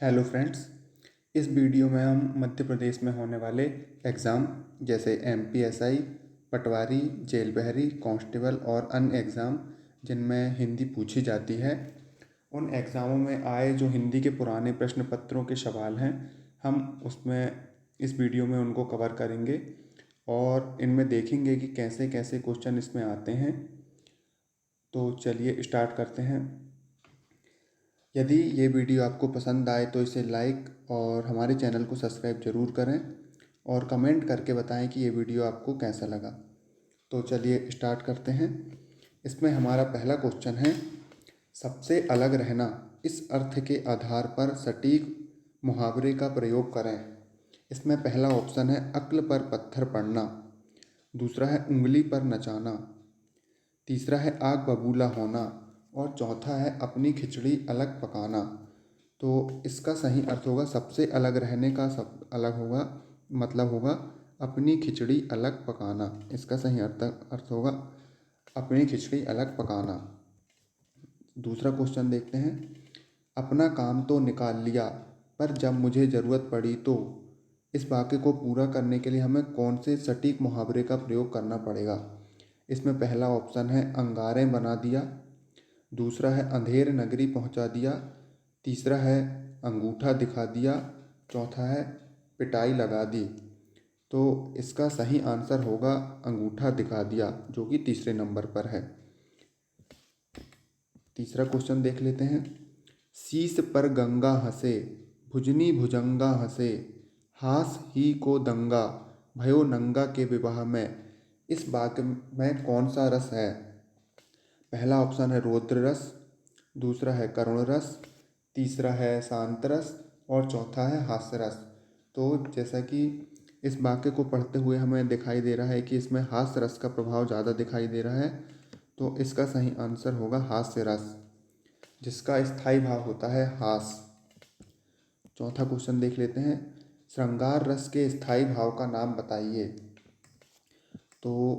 Hello friends. इस video में हम मध्य प्रदेश में होने वाले एग्ज़ाम जैसे एमपीएसआई, पटवारी, जेल बहरी, कांस्टेबल और अन्य एग्ज़ाम जिनमें हिंदी पूछी जाती है, उन एग्ज़ामों में आए जो हिंदी के पुराने प्रश्न पत्रों के सवाल हैं, हम उसमें इस वीडियो में उनको कवर करेंगे और इनमें देखेंगे कि कैसे कैसे क्वेश्चन इसमें आते हैं। तो चलिए स्टार्ट करते हैं। यदि ये वीडियो आपको पसंद आए तो इसे लाइक और हमारे चैनल को सब्सक्राइब ज़रूर करें और कमेंट करके बताएं कि ये वीडियो आपको कैसा लगा। तो चलिए स्टार्ट करते हैं। इसमें हमारा पहला क्वेश्चन है, सबसे अलग रहना इस अर्थ के आधार पर सटीक मुहावरे का प्रयोग करें। इसमें पहला ऑप्शन है अक्ल पर पत्थर पड़ना, दूसरा है उंगली पर नचाना, तीसरा है आग बबूला होना और चौथा है अपनी खिचड़ी अलग पकाना। तो इसका सही अर्थ होगा सबसे अलग रहने का सब अलग होगा, मतलब होगा अपनी खिचड़ी अलग पकाना। इसका सही अर्थ होगा अपनी खिचड़ी अलग पकाना। दूसरा क्वेश्चन देखते हैं, अपना काम तो निकाल लिया पर जब मुझे ज़रूरत पड़ी तो। इस वाक्य को पूरा करने के लिए हमें कौन से सटीक मुहावरे का प्रयोग करना पड़ेगा। इसमें पहला ऑप्शन है अंगारे बना दिया, दूसरा है अंधेर नगरी पहुंचा दिया, तीसरा है अंगूठा दिखा दिया, चौथा है पिटाई लगा दी। तो इसका सही आंसर होगा अंगूठा दिखा दिया, जो कि तीसरे नंबर पर है। तीसरा क्वेश्चन देख लेते हैं, शीस पर गंगा हंसे, भुजनी भुजंगा हंसे, हास ही को दंगा, भयो नंगा के विवाह में। इस वाक्य में कौन सा रस है। पहला ऑप्शन है रौद्र रस, दूसरा है करुण रस, तीसरा है शांत रस और चौथा है हास्य रस। तो जैसा कि इस वाक्य को पढ़ते हुए हमें दिखाई दे रहा है कि इसमें हास्य रस का प्रभाव ज़्यादा दिखाई दे रहा है, तो इसका सही आंसर होगा हास्य रस, जिसका स्थायी भाव होता है हास। चौथा क्वेश्चन देख लेते हैं, श्रृंगार रस के स्थायी भाव का नाम बताइए। तो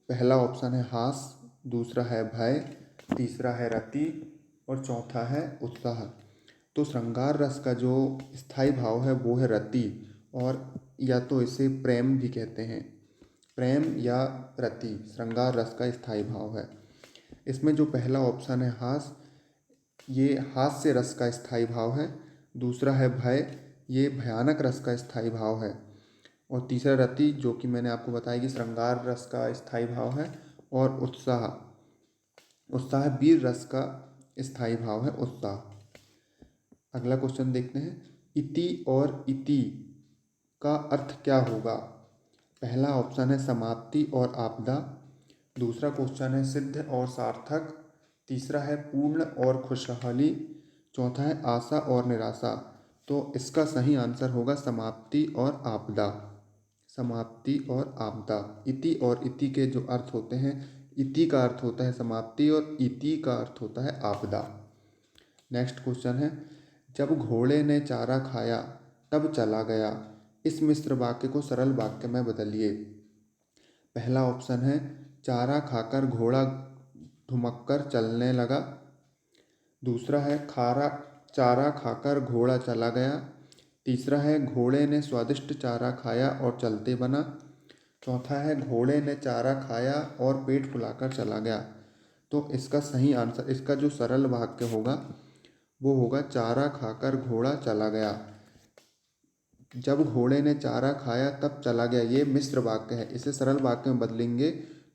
पहला ऑप्शन है हास, दूसरा है भय, तीसरा है रति और चौथा है उत्साह। तो श्रृंगार रस का जो स्थायी भाव है वो है रति, और या तो इसे प्रेम भी कहते हैं, प्रेम या रति श्रृंगार रस का स्थायी भाव है। इसमें जो पहला ऑप्शन है हास, ये हास्य रस का स्थायी भाव है, दूसरा है भय, ये भयानक रस का स्थायी भाव है, और तीसरा रति जो कि मैंने आपको बताया कि श्रृंगार रस का स्थायी भाव है, और उत्साह, उत्साह वीर रस का स्थायी भाव है उत्साह। अगला क्वेश्चन देखते हैं, इति और इति का अर्थ क्या होगा। पहला ऑप्शन है समाप्ति और आपदा, दूसरा क्वेश्चन है सिद्ध और सार्थक, तीसरा है पूर्ण और खुशहाली, चौथा है आशा और निराशा। तो इसका सही आंसर होगा समाप्ति और आपदा, समाप्ति और आपदा। इति और इति के जो अर्थ होते हैं, इति का अर्थ होता है समाप्ति और इति का अर्थ होता है आपदा। नेक्स्ट क्वेश्चन है, जब घोड़े ने चारा खाया तब चला गया। इस मिश्र वाक्य को सरल वाक्य में बदलिए। पहला ऑप्शन है चारा खाकर घोड़ा धुमक्कर चलने लगा, दूसरा है खारा चारा खाकर घोड़ा चला गया, तीसरा है घोड़े ने स्वादिष्ट चारा खाया और चलते बना, चौथा है घोड़े ने चारा खाया और पेट फुलाकर चला गया। तो इसका सही आंसर, इसका जो सरल वाक्य होगा वो होगा चारा खाकर घोड़ा चला गया। जब घोड़े ने चारा खाया तब चला गया, ये मिश्र वाक्य है, इसे सरल वाक्य में बदलेंगे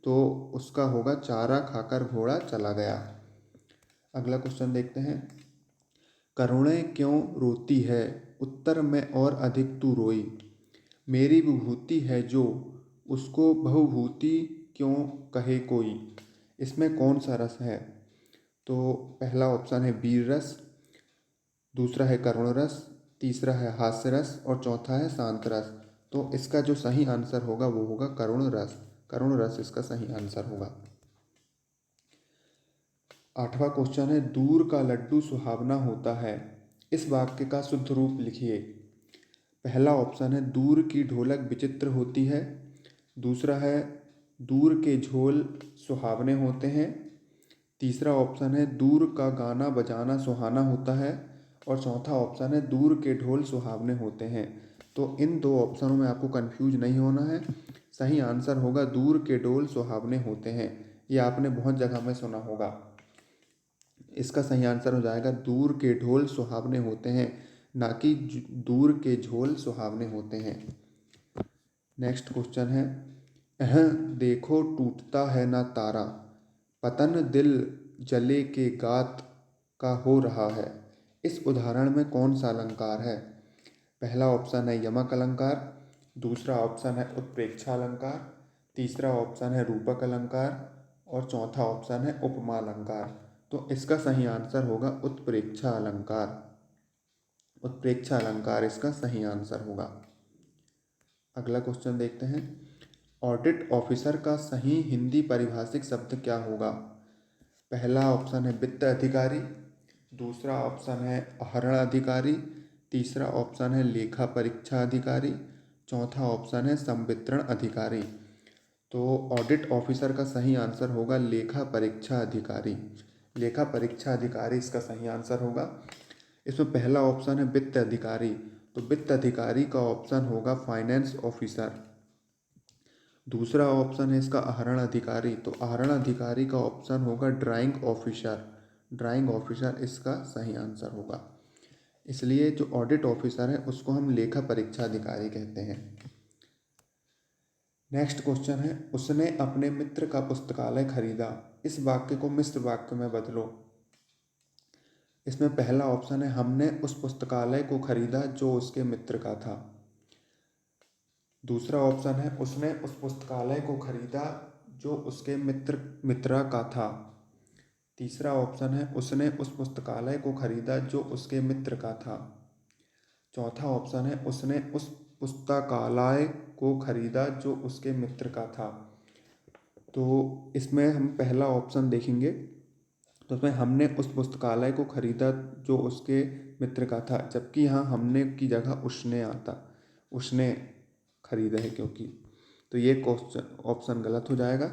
तो उसका होगा चारा खाकर घोड़ा चला गया। अगला क्वेश्चन देखते हैं, करुणे क्यों रोती है, उत्तर में और अधिक तू रोई। मेरी विभूति है जो, उसको बहुभूति क्यों कहे कोई। इसमें कौन सा रस है। तो पहला ऑप्शन है वीर रस, दूसरा है करुण रस, तीसरा है हास्य रस और चौथा है शांत रस। तो इसका जो सही आंसर होगा वो होगा करुण रस, करुण रस इसका सही आंसर होगा। आठवां क्वेश्चन है, दूर का लड्डू सुहावना होता है। इस वाक्य का शुद्ध रूप लिखिए। पहला ऑप्शन है दूर की ढोलक विचित्र होती है, दूसरा है दूर के झोल सुहावने होते हैं, तीसरा ऑप्शन है दूर का गाना बजाना सुहाना होता है, और चौथा ऑप्शन है दूर के ढोल सुहावने होते हैं। तो इन दो ऑप्शनों में आपको कंफ्यूज नहीं होना है। सही आंसर होगा दूर के ढोल सुहावने होते हैं। ये आपने बहुत जगह में सुना होगा। इसका सही आंसर हो जाएगा दूर के ढोल सुहावने होते हैं, ना कि दूर के झोल सुहावने होते हैं। नेक्स्ट क्वेश्चन है, अह देखो टूटता है ना तारा, पतन दिल जले के गात का हो रहा है। इस उदाहरण में कौन सा अलंकार है? पहला ऑप्शन है यमक अलंकार, दूसरा ऑप्शन है उत्प्रेक्षा अलंकार, तीसरा ऑप्शन है रूपक अलंकार और चौथा ऑप्शन है उपमा अलंकार। तो इसका सही आंसर होगा उत्प्रेक्षा अलंकार। उत्प्रेक्षा अलंकार इसका सही आंसर होगा। अगला क्वेश्चन देखते हैं, ऑडिट ऑफिसर का सही हिंदी पारिभाषिक शब्द क्या होगा? पहला ऑप्शन है वित्त अधिकारी, दूसरा ऑप्शन है आहरण अधिकारी, तीसरा ऑप्शन है लेखा परीक्षा अधिकारी, चौथा ऑप्शन है संवितरण अधिकारी। तो ऑडिट ऑफिसर का सही आंसर होगा लेखा परीक्षा अधिकारी। लेखा परीक्षा अधिकारी इसका सही आंसर होगा। इसमें पहला ऑप्शन है वित्त अधिकारी, तो वित्त अधिकारी का ऑप्शन होगा फाइनेंस ऑफिसर। दूसरा ऑप्शन है इसका आहरण अधिकारी, तो आहरण अधिकारी का ऑप्शन होगा ड्राइंग ऑफिसर। ड्राइंग ऑफिसर इसका सही आंसर होगा। इसलिए जो ऑडिट ऑफिसर है उसको हम लेखा परीक्षा अधिकारी कहते हैं। नेक्स्ट क्वेश्चन है, उसने अपने मित्र का पुस्तकालय खरीदा। इस वाक्य को मिश्र वाक्य में बदलो। इसमें पहला ऑप्शन है हमने उस पुस्तकालय को खरीदा जो उसके मित्र का था। दूसरा ऑप्शन है उसने उस पुस्तकालय को खरीदा जो उसके मित्रा का था। तीसरा ऑप्शन है उसने उस पुस्तकालय को खरीदा जो उसके मित्र का था। चौथा ऑप्शन है उसने उस पुस्तकालय को खरीदा जो उसके मित्र का था। तो इसमें हम पहला ऑप्शन देखेंगे, तो उसमें हमने उस पुस्तकालय को खरीदा जो उसके मित्र का था, जबकि यहाँ हमने की जगह उसने आता, उसने खरीदा है क्योंकि, तो ये क्वेश्चन ऑप्शन गलत हो जाएगा।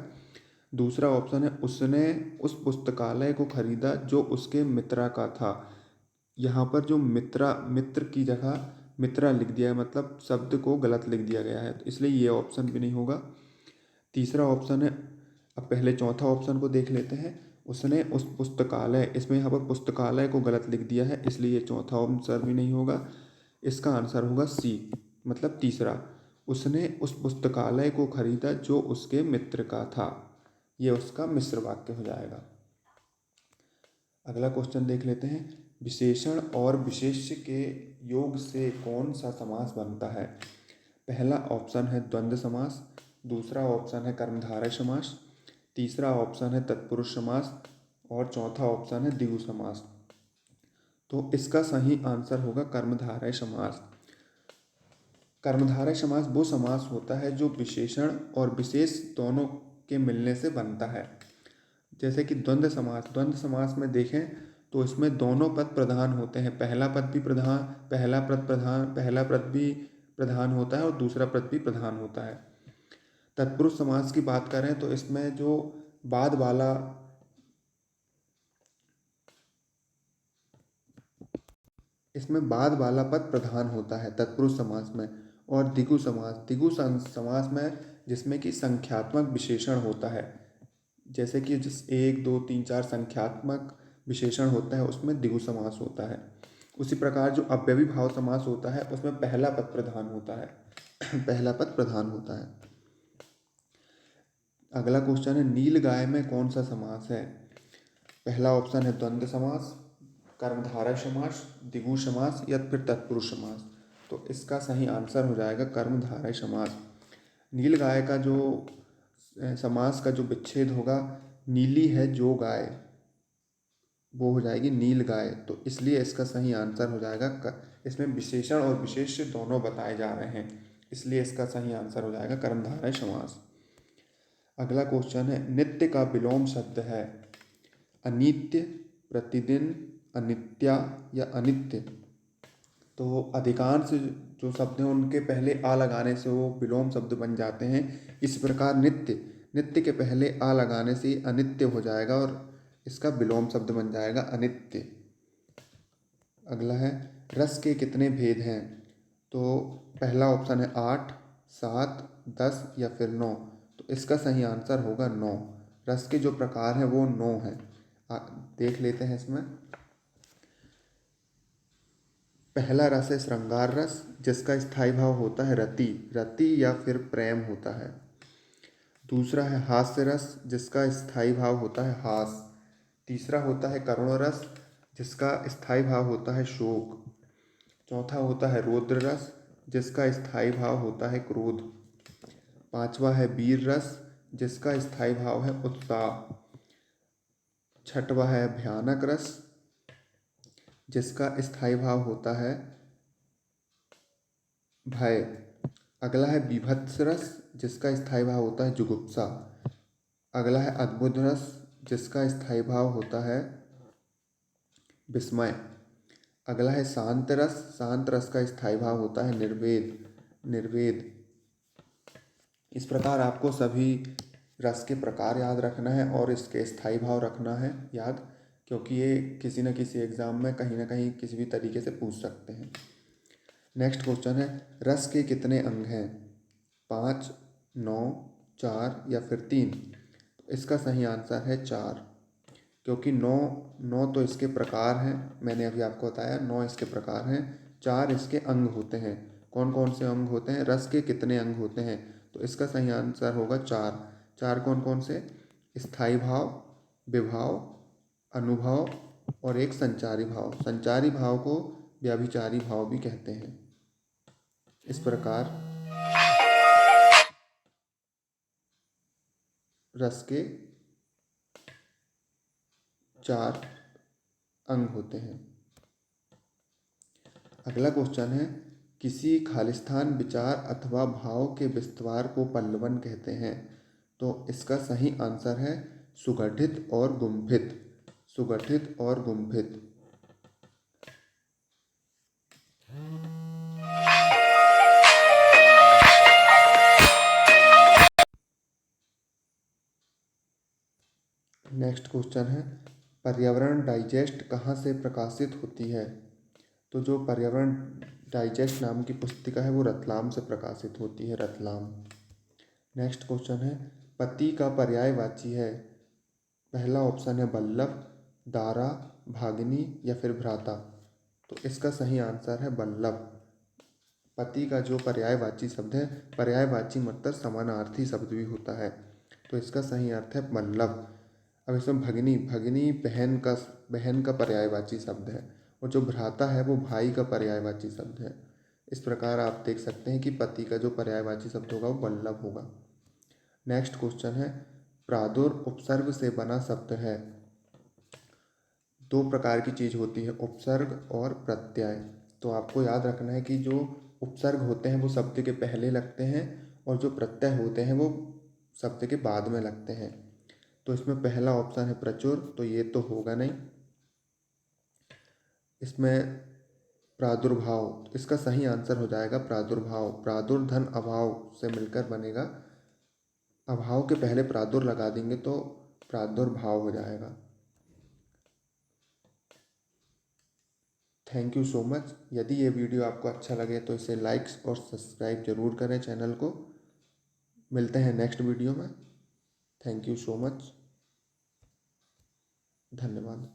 दूसरा ऑप्शन है उसने उस पुस्तकालय को खरीदा जो उसके मित्रा का था। यहाँ पर जो मित्र की जगह मित्रा लिख दिया है, मतलब शब्द को गलत लिख दिया गया है, तो इसलिए ये ऑप्शन भी नहीं होगा। तीसरा ऑप्शन है, अब पहले चौथा ऑप्शन को देख लेते हैं, उसने उस पुस्तकालय, इसमें यहाँ पर पुस्तकालय को गलत लिख दिया है, इसलिए चौथा आंसर भी नहीं होगा। इसका आंसर होगा सी, मतलब तीसरा, उसने उस पुस्तकालय को खरीदा जो उसके मित्र का था। ये उसका मिश्र वाक्य हो जाएगा। अगला क्वेश्चन देख लेते हैं, विशेषण और विशेष्य के योग से कौन सा समास बनता है? पहला ऑप्शन है द्वंद्व समास, दूसरा ऑप्शन है कर्मधारय समास, तीसरा ऑप्शन है तत्पुरुष समास और चौथा ऑप्शन है द्विगु समास। तो इसका सही आंसर होगा कर्मधारय समास। कर्मधारय समास वो समास होता है जो विशेषण और विशेष दोनों के मिलने से बनता है। जैसे कि द्वंद्व समास, द्वंद्व समास में देखें तो इसमें दोनों पद प्रधान होते हैं, पहला पद भी प्रधान, पहला पद भी प्रधान होता है और दूसरा पद भी प्रधान होता है। तत्पुरुष समास की बात करें तो इसमें जो बाद वाला पद प्रधान होता है तत्पुरुष समास में। और द्विगु समास में जिसमें कि संख्यात्मक विशेषण होता है, जैसे कि जिस 1 2 3 4 संख्यात्मक विशेषण होता है उसमें द्विगु समास होता है। उसी प्रकार जो अव्ययी भाव समास होता है उसमें पहला पद प्रधान होता है पहला पद प्रधान होता है। अगला क्वेश्चन है, नील गाय में कौन सा समास है? पहला ऑप्शन है द्वंद्व समास, कर्मधारय समास, द्विगु समास या फिर तत्पुरुष समास। तो इसका सही आंसर हो जाएगा कर्मधारय समास। नील गाय का जो समास का जो विच्छेद होगा, नीली है जो गाय, वो हो जाएगी नील गाय। तो इसलिए इसका सही आंसर हो जाएगा, इसमें विशेषण और विशेष्य दोनों बताए जा रहे हैं, इसलिए इसका सही आंसर हो जाएगा कर्मधारय समास। अगला क्वेश्चन है, नित्य का विलोम शब्द है अनित्य, प्रतिदिन, अनित्या या अनित्य। तो अधिकांश जो शब्द हैं उनके पहले आ लगाने से वो विलोम शब्द बन जाते हैं। इस प्रकार नित्य के पहले आ लगाने से अनित्य हो जाएगा और इसका विलोम शब्द बन जाएगा अनित्य। अगला है रस के कितने भेद हैं। तो पहला ऑप्शन है 8, 7, 10 या फिर 9। तो इसका सही आंसर होगा 9। रस के जो प्रकार हैं वो 9 हैं। देख लेते हैं इसमें। पहला रस है श्रृंगार रस, जिसका स्थायी भाव होता है रति, रति या फिर प्रेम होता है। दूसरा है हास्य रस, जिसका स्थायी भाव होता है हास। तीसरा होता है करुण रस, जिसका स्थायी भाव होता है शोक। चौथा होता है रौद्र रस, जिसका स्थायी भाव होता है क्रोध। पांचवा है वीर रस, जिसका स्थायी भाव है उत्साह। छठवा है भयानक रस, जिसका स्थायी भाव होता है भय। अगला है बीभत्स रस, जिसका स्थायी भाव होता है जुगुप्सा। अगला है अद्भुत रस, जिसका स्थायी भाव होता है विस्मय। अगला है शांत रस, शांत रस का स्थायी भाव होता है निर्वेद, निर्वेद। इस प्रकार आपको सभी रस के प्रकार याद रखना है और इसके स्थायी भाव रखना है याद, क्योंकि ये किसी न किसी एग्जाम में कहीं ना कहीं किसी भी तरीके से पूछ सकते हैं। नेक्स्ट क्वेश्चन है रस के कितने अंग हैं। 5, 9, 4 या फिर 3। इसका सही आंसर है 4, क्योंकि 9 तो इसके प्रकार हैं। मैंने अभी आपको बताया 9 इसके प्रकार हैं, 4 इसके अंग होते हैं। कौन कौन से अंग होते हैं, रस के कितने अंग होते हैं। तो इसका सही आंसर होगा 4। 4 कौन कौन से, स्थायी भाव, विभाव, अनुभव और एक संचारी भाव। संचारी भाव को व्याभिचारी भाव भी कहते हैं। इस प्रकार रस के 4 अंग होते हैं। अगला क्वेश्चन है किसी खालिस्तान विचार अथवा भाव के विस्तार को पल्लवन कहते हैं। तो इसका सही आंसर है सुगठित और गुम्फित, सुगठित और गुम्फित। नेक्स्ट क्वेश्चन है पर्यावरण डाइजेस्ट कहाँ से प्रकाशित होती है। तो जो पर्यावरण डाइजेस्ट नाम की पुस्तिका है वो रतलाम से प्रकाशित होती है, रतलाम। नेक्स्ट क्वेश्चन है पति का पर्यायवाची है। पहला ऑप्शन है बल्लभ, दारा, भागिनी या फिर भ्राता। तो इसका सही आंसर है बल्लभ। पति का जो पर्यायवाची शब्द है, पर्यायवाची मतलब समानार्थी शब्द भी होता है, तो इसका सही अर्थ है बल्लभ। अब इसमें भगिनी, भगिनी बहन का पर्यायवाची शब्द है, और जो भ्राता है वो भाई का पर्यायवाची शब्द है। इस प्रकार आप देख सकते हैं कि पति का जो पर्यायवाची शब्द होगा वो बल्लभ होगा। नेक्स्ट क्वेश्चन है प्रादुर उपसर्ग से बना शब्द है। दो प्रकार की चीज़ होती है, उपसर्ग और प्रत्यय। तो आपको याद रखना है कि जो उपसर्ग होते हैं वो शब्द के पहले लगते हैं, और जो प्रत्यय होते हैं वो शब्द के बाद में लगते हैं। तो इसमें पहला ऑप्शन है प्रचुर, तो ये तो होगा नहीं। इसमें प्रादुर्भाव, इसका सही आंसर हो जाएगा प्रादुर्भाव। प्रादुर्धन अभाव से मिलकर बनेगा, अभाव के पहले प्रादुर लगा देंगे तो प्रादुर्भाव हो जाएगा। Thank you so much. यदि ये वीडियो आपको अच्छा लगे तो इसे लाइक्स और सब्सक्राइब जरूर करें चैनल को। मिलते हैं नेक्स्ट वीडियो में। थैंक यू सो मच, धन्यवाद।